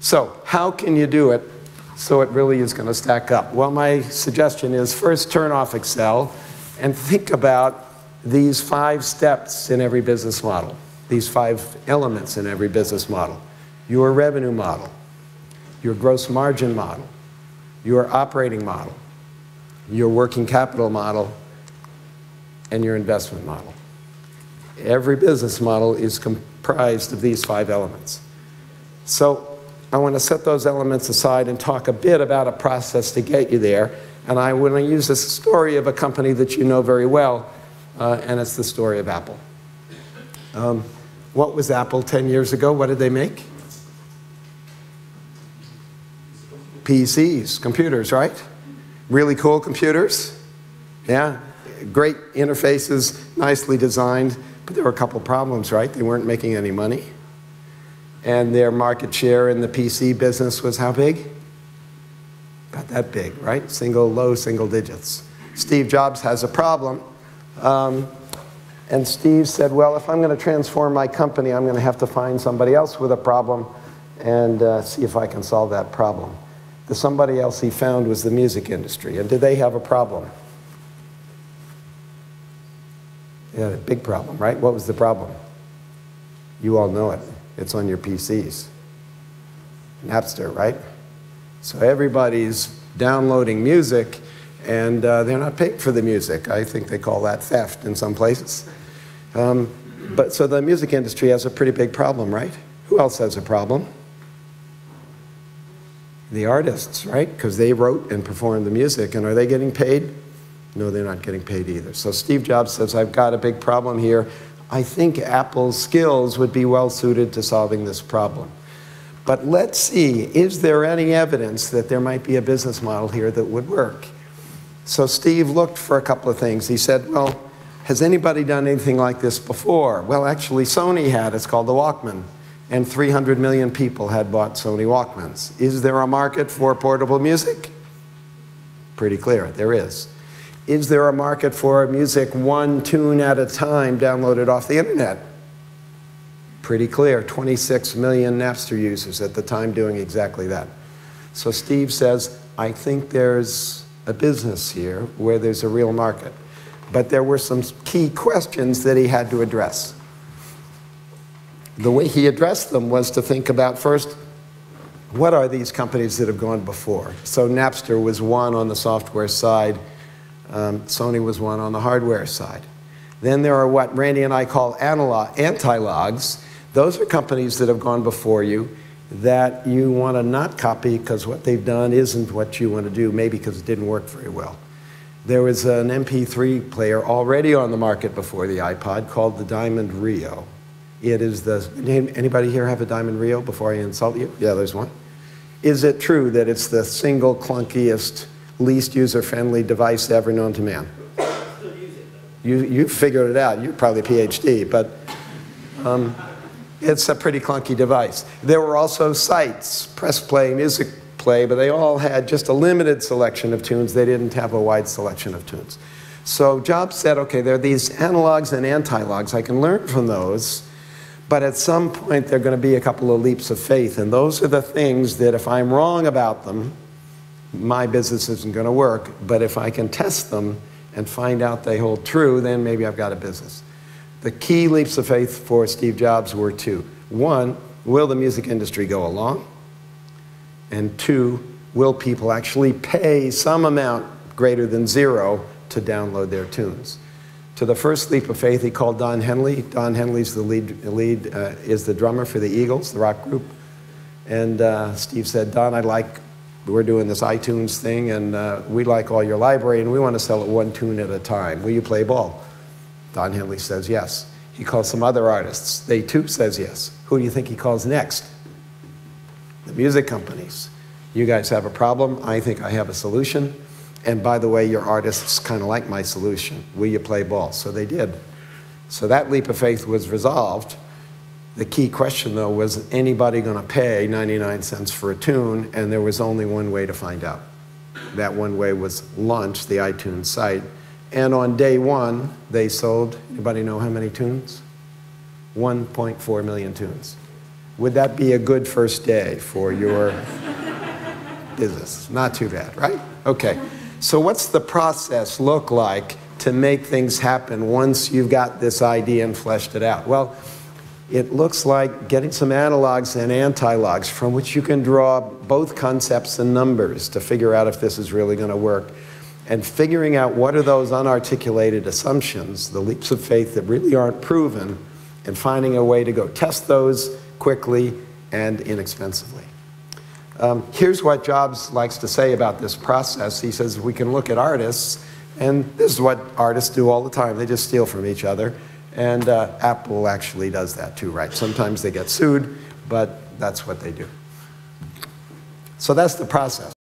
So how can you do it so it really is going to stack up? Well, my suggestion is first turn off Excel and think about these 5 steps in every business model, these 5 elements in every business model. Your revenue model, your gross margin model, your operating model, your working capital model, and your investment model. Every business model is comprised of these 5 elements. So I want to set those elements aside and talk a bit about a process to get you there. And I want to use this story of a company that you know very well, and it's the story of Apple. What was Apple 10 years ago? What did they make? PCs, computers, right? Really cool computers. Yeah, great interfaces, nicely designed, but there were a couple problems, right? They weren't making any money. And their market share in the PC business was how big? About that big, right? Low single digits. Steve Jobs has a problem. And Steve said, well, if I'm going to transform my company, I'm going to have to find somebody else with a problem and see if I can solve that problem. The somebody else he found was the music industry. And did they have a problem? They had a big problem, right? What was the problem? You all know it. It's on your PCs. Napster, right? So everybody's downloading music, and they're not paying for the music. I think they call that theft in some places. But so the music industry has a pretty big problem, right? Who else has a problem? The artists, right? Because they wrote and performed the music, and are they getting paid? No, they're not getting paid either. So Steve Jobs says, I've got a big problem here. I think Apple's skills would be well suited to solving this problem. But let's see, is there any evidence that there might be a business model here that would work? So Steve looked for a couple of things. He said, well, has anybody done anything like this before? Well, actually, Sony had. It's called the Walkman. And 300 million people had bought Sony Walkmans. Is there a market for portable music? Pretty clear, there is. Is there a market for music 1 tune at a time downloaded off the internet? Pretty clear, 26 million Napster users at the time doing exactly that. So Steve says, I think there's a business here where there's a real market. But there were some key questions that he had to address. The way he addressed them was to think about first, what are these companies that have gone before? So Napster was one on the software side. Sony was one on the hardware side. Then there are what Randy and I call anti-logs. Those are companies that have gone before you that you want to not copy because what they've done isn't what you want to do, maybe because it didn't work very well. There was an MP3 player already on the market before the iPod called the Diamond Rio. It is anybody here have a Diamond Rio before I insult you? Yeah, there's one. Is it true that it's the single clunkiest, least user-friendly device ever known to man? You figured it out. You're probably a PhD, but it's a pretty clunky device. There were also sites, press play, music play, but they all had just a limited selection of tunes. They didn't have a wide selection of tunes. So Jobs said, okay, there are these analogs and anti-logs. I can learn from those, but at some point there are going to be a couple of leaps of faith, and those are the things that if I'm wrong about them, my business isn't going to work, but if I can test them and find out they hold true, then maybe I've got a business. The key leaps of faith for Steve Jobs were 2. 1, will the music industry go along? And 2, will people actually pay some amount greater than 0 to download their tunes? To the first leap of faith, he called Don Henley. Don Henley's the is the drummer for the Eagles, the rock group. And Steve said, Don, we're doing this iTunes thing, and we like all your library, and we want to sell it 1 tune at a time. Will you play ball? Don Henley says yes. He calls some other artists. They too says yes. Who do you think he calls next? The music companies. You guys have a problem. I think I have a solution. And by the way, your artists kind of like my solution. Will you play ball? So they did. So that leap of faith was resolved. The key question, though, was anybody going to pay 99 cents for a tune? And there was only one way to find out. That one way was launch the iTunes site. And on day 1, they sold, anybody know how many tunes? 1.4 million tunes. Would that be a good first day for your business? Not too bad, right? Okay. So what's the process look like to make things happen once you've got this idea and fleshed it out? Well, it looks like getting some analogs and antilogs from which you can draw both concepts and numbers to figure out if this is really going to work, and figuring out what are those unarticulated assumptions, the leaps of faith that really aren't proven, and finding a way to go test those quickly and inexpensively. Here's what Jobs likes to say about this process. He says we can look at artists, and this is what artists do all the time. They just steal from each other. And Apple actually does that too, right? Sometimes they get sued, but that's what they do. So that's the process.